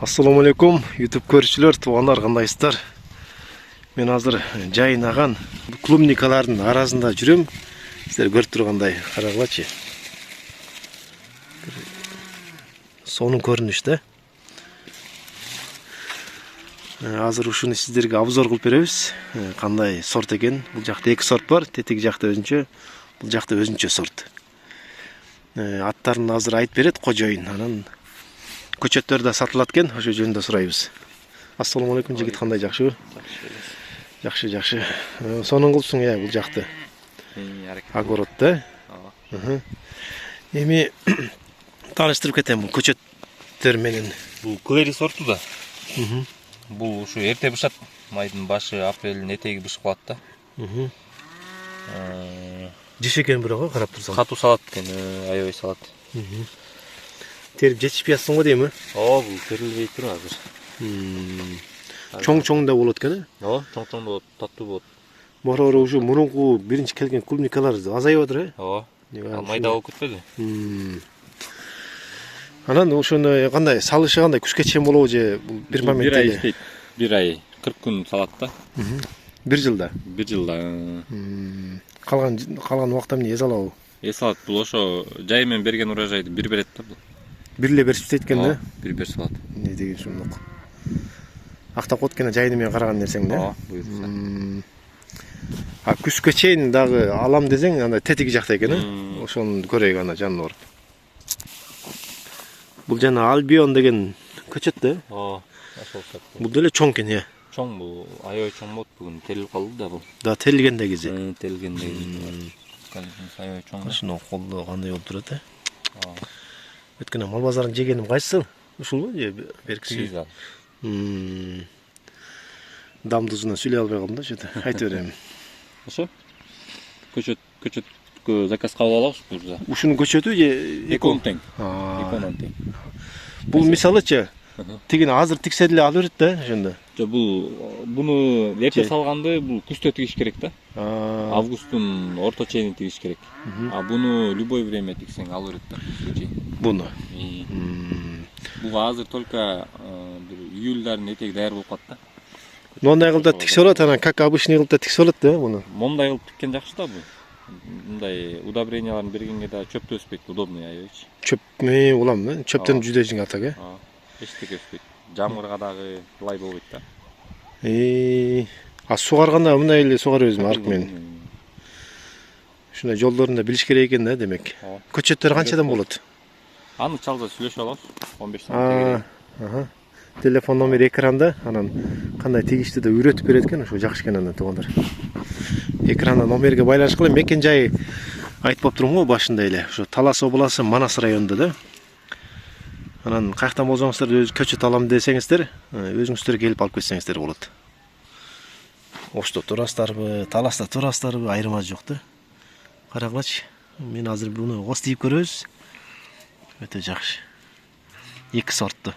Assalamu alaikum YouTube көрүүчүлөр, туугандар, кандайсыздар? Мен азыр жайнаган клубникалардын арасында жүрөм. Сиздер көрүп тургандай, карагылачы. Сонун көрүнүш да. Азыр ушуну сиздерге обзор кылып беребиз. Кандай сорт экен? Бул жакта эки сорт бар. Тетиги жакта өзүнчө, бул жакта өзүнчө сорт. Аттарын азыр айтып берет кожоюн. Анан көчөттөр да сатылат экен, ошо жөнүндө сурайбыз. Ассаламу алейкум, жигит, кандай, жакшыбы? Жакшы, жакшы. Сонун кылыпсың бул жакты. Огород да? Эми тааныштырып кетем бул көчөттөр менен. Бул клери сорту да. Бул ушу эрте бышат. Майдын башы, апрелдин этеги бышып калат да. Жеш экен бирок, карап турсаң. Катуу салат экен, аябай салат. Терип жетишпей атсың го дейм, Бул терилбей тур азыр. Чоң-чоң да болот экен, чоң-чоң болот, таттуу болот. Бара-бара ушу мурунку биринчи келген клубникалар азайып атыр, Майда болуп кетпеди. Анан ошону кандай салышы кандай, күзгө чейин болобу же бир моментте? Бир ай иштейт. Бир ай, 40 күн салат да. Бир жылда. Бир жылда. Калган убакта эмне эс алабы? Эс алат, бул ошо жай менен берген урожайды бир берет да бул. Бир эле берип тастайт экен да? Бир салат. Не деген шундук. Актап коет экен жайны менен караган нерсең да? Буюрса. Күзгө чейин дагы алам десең, анда тетиги жакта экен, ошону көрөйүк ана жанына барып. Бул жана Альбион деген көчөт да? Ошол сорт. Бул деле чоң экен, Чоң бул, аябай чоң болот бүгүн, терилип калды да бул. Да, терилгенде кези. Терилгенде кези. Аябай чоң. Ушуну колдо кандай болуп турат, Өткөн мал базарын жегеним кайсыл? Ушулбу же беркиси? Дамдузуна сүйлөй албай калдым да, что-то. Айта берем. Ошо? Көчөткө заказ кабыл алабыз бул. Ушунун көчөтү же эконун тең. Эконун тең. Бул мисалычы тигини азыр тиксе деле ала берет да, ошондо. Жок, буну эрте салганды бул күздө тигиш керек да. Августтун орто чейин тигиш керек. Буну любой время тиксең ала берет да. Буну. Бул азыр только бир июльдардын этеги даяр болуп калат да. Мондай кылып да тиксе болот, анан как обычный кылып да тиксе болот да буну. Мондай кылып тиккен жакшы да бул. Мындай удобренияларын бергенге да чөптө өспөйт, удобный аябай. Чөп улам, чөптөн жүдө жиңат ага. Эчтеке өспөйт. Жамгырга дагы лай болбойт да. Сугарганда мындай эле сугарабызбы арык менен? Ушундай жолдорун да билиш керек экен да, демек. Көчөттөр канчадан болот? Аны чалса сүйлөшүп алабыз. 15 сом. Телефон номери экранда, анан кандай тигишти да үйрөтүп берет экен, ошо жакшы экен анан туугандар. Экранда номерге байланыш кылып, мекен жайы айтып болуп турмун го башында эле. Ошо Талас областы Манас районунда да. Анан каяктан болсоңуздар өз көчөт алам десеңиздер, өзүңүздөр келип алып кетсеңиздер болот. Ошто турасыздарбы, Таласта турасыздарбы, айырмасы жок да. Карагылачы. Мен азыр буну костойп көрөбүз. Өтө жакшы. Эки сортту.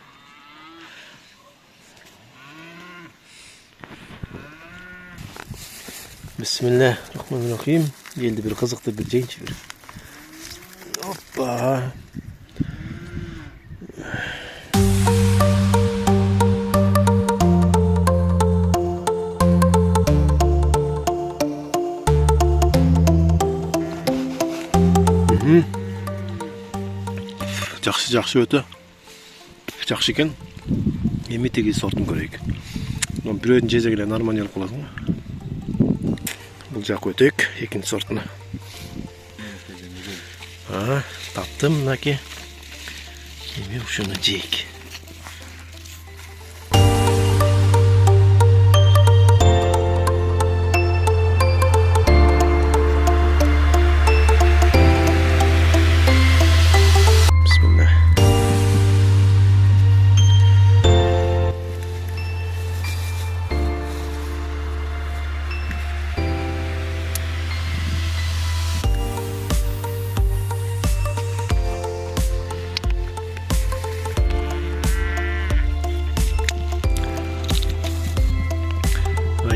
Бисмиллахиррахманиррахим. Элди бир кызыктуу бир жейинчи бир. Оппа. Жакшы өтө. Жакшы экен. Эми тиги сортун көрөйүк. Бирөөдүн жесең эле нормально болуп каласың. Бул жакка өтөйүк, экинчи сортуна. Таптым мынаки. Эми ушуну жейик.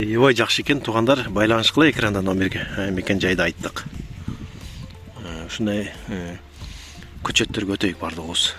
Аябай жакшы экен, туугандар, байланыш кыла экранда номерге. Мекен жайды айттык. Ушундай көчөттөргө өтөйүк бардыгыбыз.